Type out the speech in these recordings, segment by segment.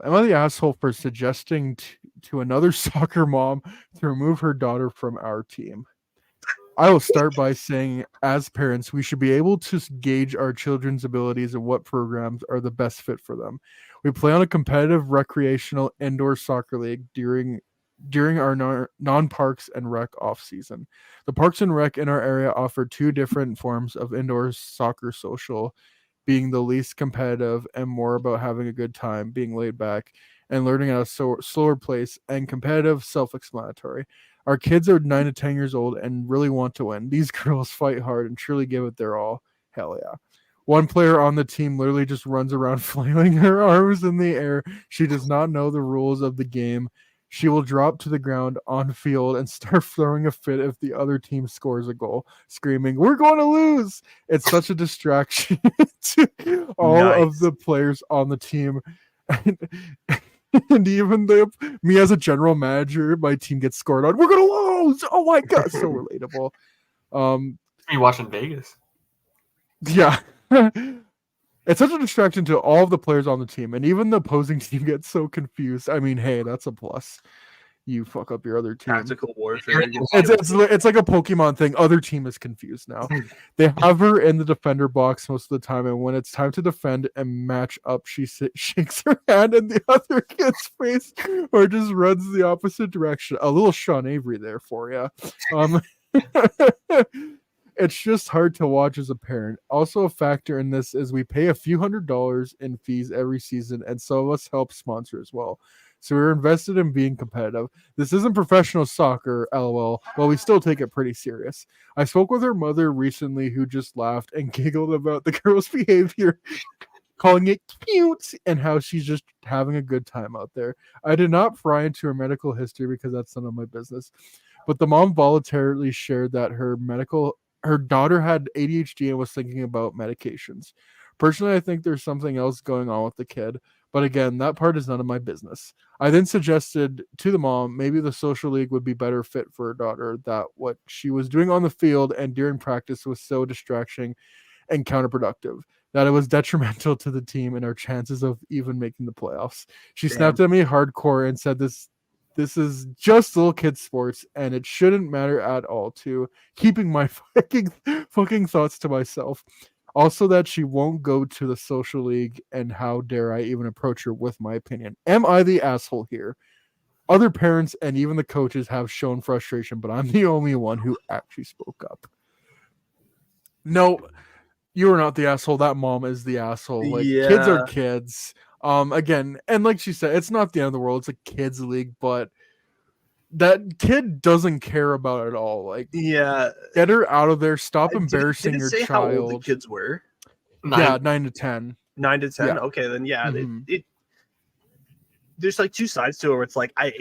Am I the asshole for suggesting to another soccer mom to remove her daughter from our team? I will start by saying, as parents, we should be able to gauge our children's abilities and what programs are the best fit for them. We play on a competitive recreational indoor soccer league during our non-parks and rec off season. The parks and rec in our area offer two different forms of indoor soccer social, being the least competitive and more about having a good time, being laid back, and learning at a slower pace, and competitive, self-explanatory. Our kids are 9 to 10 years old and really want to win. These girls fight hard and truly give it their all. Hell yeah. One player on the team literally just runs around flailing her arms in the air. She does not know the rules of the game. She will drop to the ground on field and start throwing a fit if the other team scores a goal, screaming, "We're going to lose!" It's such a distraction to all of the players on the team. And even me as a general manager, my team gets scored on. We're going to lose! Oh my God, so relatable. You watching Vegas? Yeah. It's such a distraction to all of the players on the team, and even the opposing team gets so confused. I mean, hey, that's a plus. You fuck up your other team. Tactical warfare. It's like a Pokemon thing. Other team is confused now. They have her in the defender box most of the time, and when it's time to defend and match up, she shakes her hand in the other kid's face or just runs the opposite direction. A little Sean Avery there for you. It's just hard to watch as a parent. Also, a factor in this is we pay a few $100s in fees every season, and some of us help sponsor as well. So we're invested in being competitive. This isn't professional soccer, lol, but we still take it pretty serious. I spoke with her mother recently who just laughed and giggled about the girl's behavior, calling it cute and how she's just having a good time out there. I did not pry into her medical history because that's none of my business. But the mom voluntarily shared that her daughter had ADHD and was thinking about medications. Personally, I think there's something else going on with the kid. But again, that part is none of my business. I then suggested to the mom maybe the social league would be better fit for her daughter, that what she was doing on the field and during practice was so distracting and counterproductive that it was detrimental to the team and our chances of even making the playoffs. She snapped at me hardcore and said this is just little kid sports and it shouldn't matter at all, to keeping my fucking thoughts to myself. Also, that she won't go to the social league, and how dare I even approach her with my opinion. Am I the asshole here? Other parents and even the coaches have shown frustration, but I'm the only one who actually spoke up. No, you are not the asshole. That mom is the asshole. Like, kids are kids. Again, and like she said, it's not the end of the world. It's a kids league, but that kid doesn't care about it at all. Like, get her out of there. Stop embarrassing your child. How old the kids were? 9 to 10. 9 to 10. Yeah. Okay, then there's like two sides to it. Where it's like I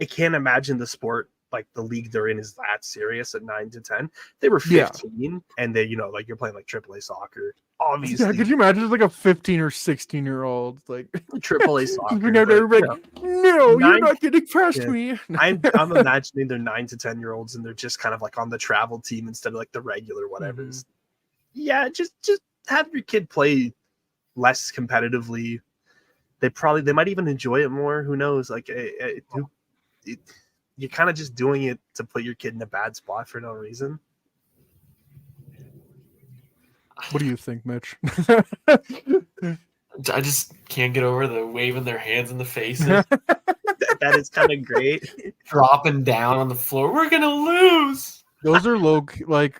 can't imagine the sport, like the league they're in, is that serious at 9 to 10. They were 15, and they, like, you're playing like AAA soccer. Obviously, could you imagine like a 15 or 16-year-old like AAA soccer? No, you're not getting past me. I'm imagining they're 9 to 10-year-olds, and they're just kind of like on the travel team instead of like the regular whatever. Mm-hmm. Yeah, just have your kid play less competitively. They might even enjoy it more. Who knows? Like, you're kind of just doing it to put your kid in a bad spot for no reason. What do you think, Mitch? I just can't get over the waving their hands in the faces. That is kind of great. Dropping down on the floor. We're going to lose. Those are low, like,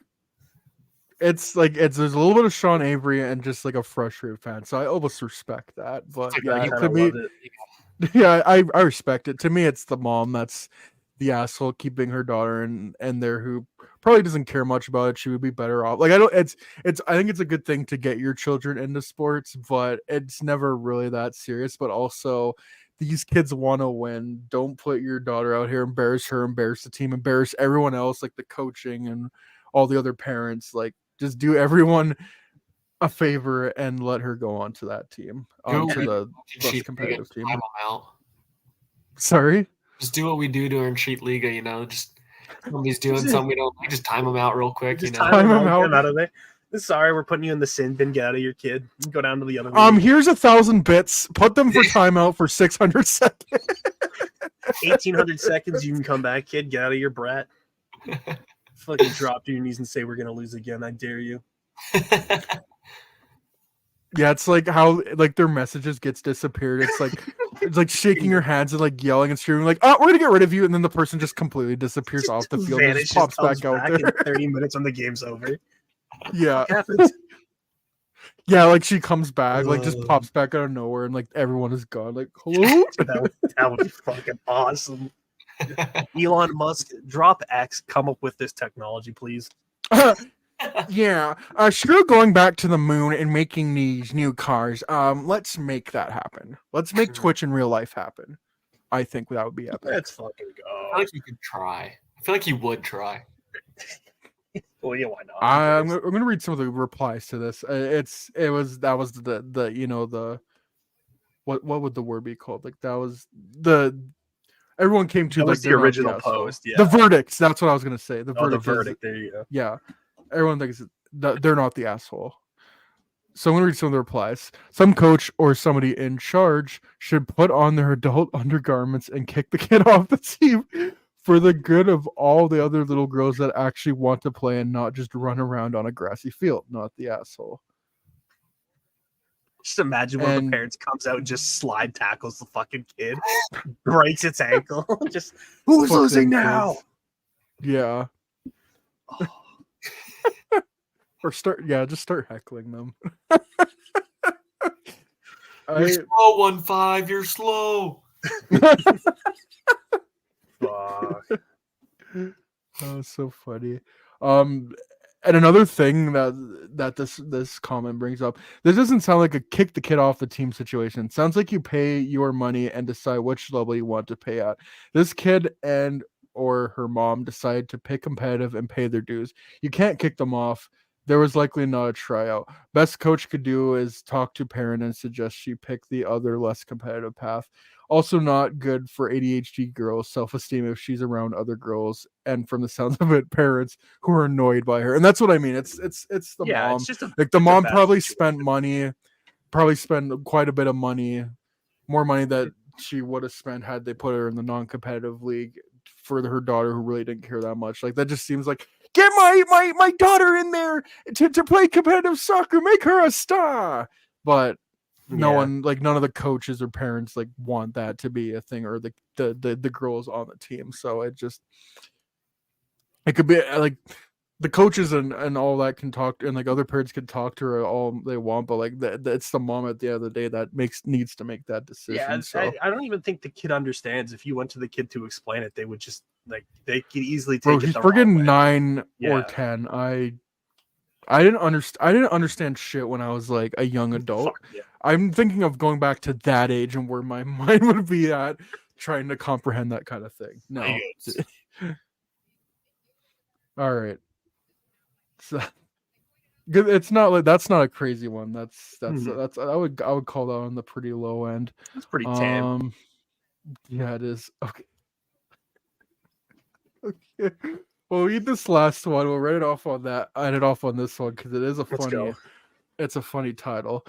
there's a little bit of Sean Avery and just like a frustrated fan. So I almost respect that. But to me, I respect it. To me, it's the mom that's the asshole keeping her daughter in there, who probably doesn't care much about it. She would be better off. Like, I think it's a good thing to get your children into sports, but it's never really that serious. But also, these kids want to win. Don't put your daughter out here, embarrass her, embarrass the team, embarrass everyone else, like the coaching and all the other parents. Like, just do everyone a favor and let her go on to that team, to the less competitive team. Sorry? Just do what we do during Cheat Liga, just somebody's doing something we don't like, just time them out real quick. Time them out of there. Sorry, we're putting you in the sin bin. Get out of here, kid. Go down to the other room. Here's 1,000 bits. Put them for timeout for 600 seconds. 1,800 seconds. You can come back, kid. Get out of your brat. Fucking drop to your knees and say we're gonna lose again. I dare you. Yeah, it's like how like their messages gets disappeared. It's like shaking your hands and like yelling and screaming like, "Oh, we're gonna get rid of you," and then the person just completely disappears off the field and Vanishes, just pops comes back out in there. 30 minutes when the game's over. Yeah, What happens? yeah, like she comes back, like just pops back out of nowhere, and like everyone is gone. Like, hello. That would be fucking awesome. Elon Musk, drop X. Come up with this technology, please. Yeah, screw going back to the moon and making these new cars. Let's make that happen. Let's make Twitch in real life happen. I think that would be epic. Let's fucking I go. feel like you could try. I feel like you would try. Well, yeah, why not? I'm gonna read some of the replies to this. That was the you know the what would the word be called? Like that was the everyone came to That like was the they're not original asshole. post. Yeah. The verdicts. That's what I was gonna say. The Oh, the verdict. verdict. There you go. Yeah, everyone thinks that they're not the asshole. So I'm gonna read some of the replies. Some coach or somebody in charge should put on their adult undergarments and kick the kid off the team for the good of all the other little girls that actually want to play and not just run around on a grassy field. Not the asshole. Just imagine one of the parents comes out and just slide tackles the fucking kid, breaks its ankle. Just who's Fucking losing kids. now? Yeah. Oh, Or just start heckling them. You're slow, 1-5. You're slow. fuck. Oh, so funny. And another thing that this comment brings up, this doesn't sound like a kick the kid off the team situation. It sounds like you pay your money and decide which level you want to pay at. This kid and or her mom decide to pick competitive and pay their dues. You can't kick them off. There was likely not a tryout. Best coach could do is talk to parent and suggest she pick the other less competitive path. Also not good for ADHD girls' self-esteem if she's around other girls and from the sounds of it, parents who are annoyed by her. And that's what I mean. It's the mom. It's just Like the mom probably spent quite a bit of money, more money that she would have spent had they put her in the non-competitive league for her daughter who really didn't care that much. Like that just seems like, get my daughter in there to play competitive soccer, make her a star. But none of the coaches or parents like want that to be a thing, or the girls on the team. So it could be like the coaches and all that can talk, and like other parents can talk to her all they want, but like it's the mom at the end of the day that needs to make that decision. Yeah, so I don't even think the kid understands. If you went to the kid to explain it, they would just like they could easily take it. He's the wrong friggin' way. 9 or Yeah. 10. I didn't understand shit when I was like a young adult. Fuck yeah. I'm thinking of going back to that age and where my mind would be at, trying to comprehend that kind of thing. No. Yes. All right. So it's not like that's not a crazy one. That's I would call that on the pretty low end. It's pretty tame. Yeah, it is. Okay. Okay. We'll read this last one. We'll write it off on that. End it off on this one because it is it's a funny title.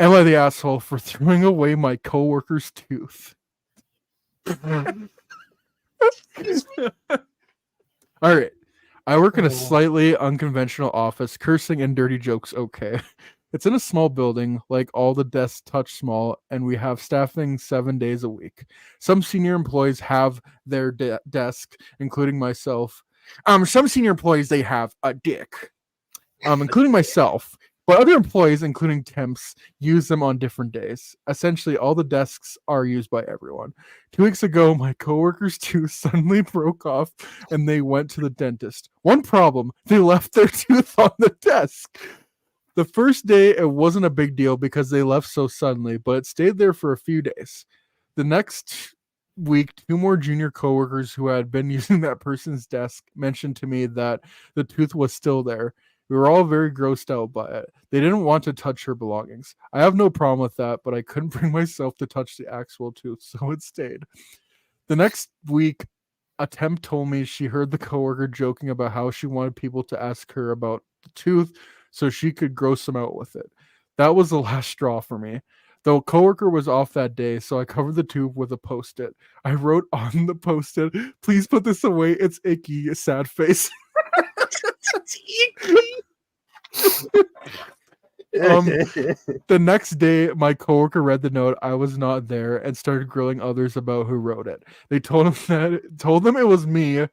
Am I the asshole for throwing away my coworker's tooth? All right. I work in a slightly unconventional office. Cursing and dirty jokes okay. It's in a small building, like all the desks touch small, and we have staffing 7 days a week. Some senior employees have their desk, including myself. Some senior employees, they have a dick, including myself. But other employees, including temps, use them on different days. Essentially, all the desks are used by everyone. 2 weeks ago, my coworker's tooth suddenly broke off, and they went to the dentist. One problem, they left their tooth on the desk. The first day, it wasn't a big deal because they left so suddenly, but it stayed there for a few days. The next week, 2 more junior coworkers who had been using that person's desk mentioned to me that the tooth was still there. We were all very grossed out by it. They didn't want to touch her belongings. I have no problem with that, but I couldn't bring myself to touch the actual tooth, so it stayed. The next week, a temp told me she heard the coworker joking about how she wanted people to ask her about the tooth so she could gross him out with it. That was the last straw for me. The coworker was off that day, so I covered the tube with a post-it. I wrote on the post-it, "Please put this away. It's icky." Sad face. The next day, my coworker read the note. I was not there and started grilling others about who wrote it. They told them it was me,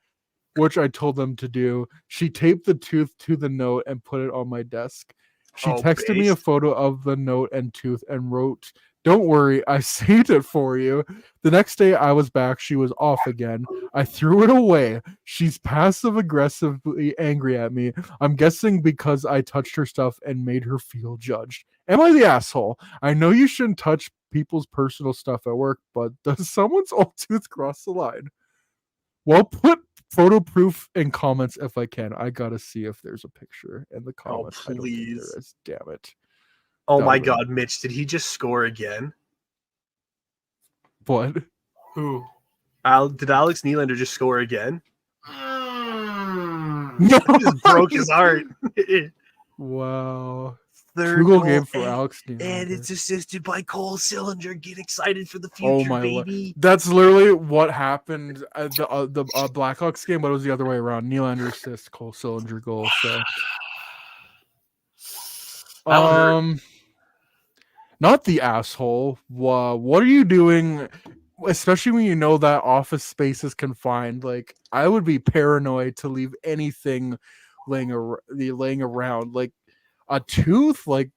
which I told them to do. She taped the tooth to the note and put it on my desk. She texted me a photo of the note and tooth and wrote, "Don't worry, I saved it for you." The next day I was back. She was off again. I threw it away. She's passive aggressively angry at me. I'm guessing because I touched her stuff and made her feel judged. Am I the asshole? I know you shouldn't touch people's personal stuff at work, but does someone's old tooth cross the line? Well, put photo proof in comments if I can. I gotta see if there's a picture in the comments. I don't think please. there is. Damn it. Oh That my would've- God, Mitch, did he just score again? What? Who? Did Alex Nylander just score again? Mm. No. He just broke his heart. Wow. Third Two-goal goal, game for and- Alex Nylander. And it's assisted by Cole Sillinger. Get excited for the Oh future, my lord. baby. That's literally what happened at the Blackhawks game, but it was the other way around. Nylander assist, Cole Sillinger goal. So, That'll hurt. not the asshole. What are you doing? Especially when you know that office space is confined. Like, I would be paranoid to leave anything laying around. Like a tooth. Like,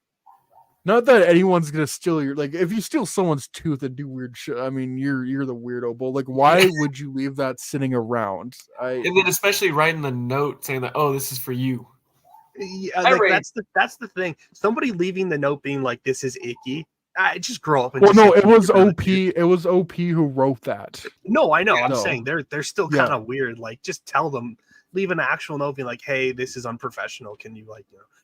not that anyone's gonna steal your, like, if you steal someone's tooth and do weird shit, I mean, you're the weirdo. But like, why would you leave that sitting around? And then especially writing the note saying that, "Oh, this is for you." Yeah, I like rate- that's the thing. Somebody leaving the note being like, "This is icky." Just grow up. And Well, just no, say, it was "Get rid of the OP. tooth." It was OP who wrote that. No, I know. Yeah, I'm no. saying they're still Yeah. kind of weird. Like, just tell them, leave an actual note, being like, "Hey, this is unprofessional. Can you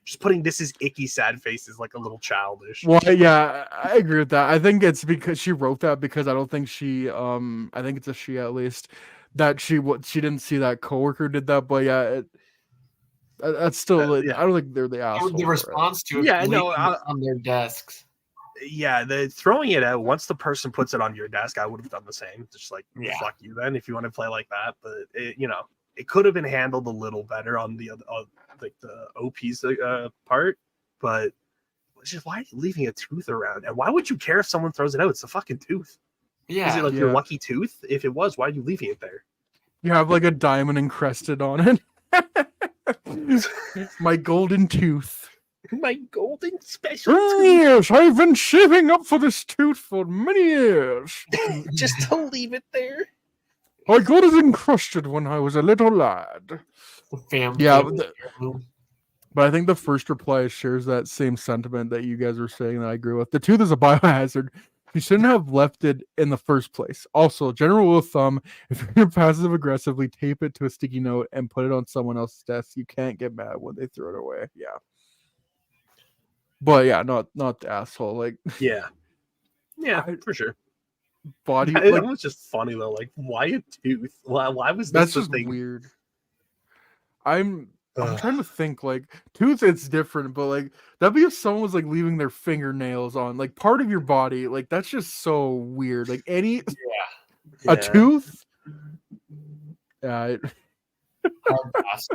just putting this is icky sad face is like a little childish." Well, yeah, I agree with that. I think it's because she wrote that because I don't think she, I think it's a she at least, that she didn't see that coworker did that. But yeah, that's still. Yeah. I don't think they're the asshole. The response to it, Yeah, leaving no, it on their desks. Yeah, the throwing it out once the person puts it on your desk, I would have done the same. Just like, Yeah. fuck you then if you want to play like that. But it could have been handled a little better on the like the OP's part. But it's just, why are you leaving a tooth around? And why would you care if someone throws it out? It's a fucking tooth. Yeah. Is it like your Yeah. lucky tooth? If it was, why are you leaving it there? You have like a diamond encrusted on it. My golden tooth. My golden special Oh, tooth. yes, I've been saving up for this tooth for many years. Just to leave it there. I got it encrusted when I was a little lad. The family. Yeah, family heirloom. But I think the first reply shares that same sentiment that you guys were saying that I agree with. The tooth is a biohazard. You shouldn't have left it in the first place. Also, general rule of thumb, if you're gonna passive aggressively tape it to a sticky note and put it on someone else's desk, you can't get mad when they throw it away. Yeah. But yeah, not the asshole. Like Yeah. Yeah, for sure. body It like, was just funny though. Like, why a tooth? Why was this that's the just thing? weird. I'm Ugh. trying to think, like, tooth, it's different, but like that'd be if someone was like leaving their fingernails on like part of your body. Like, that's just so weird. Like a Yeah. tooth. Yeah, Hard pass.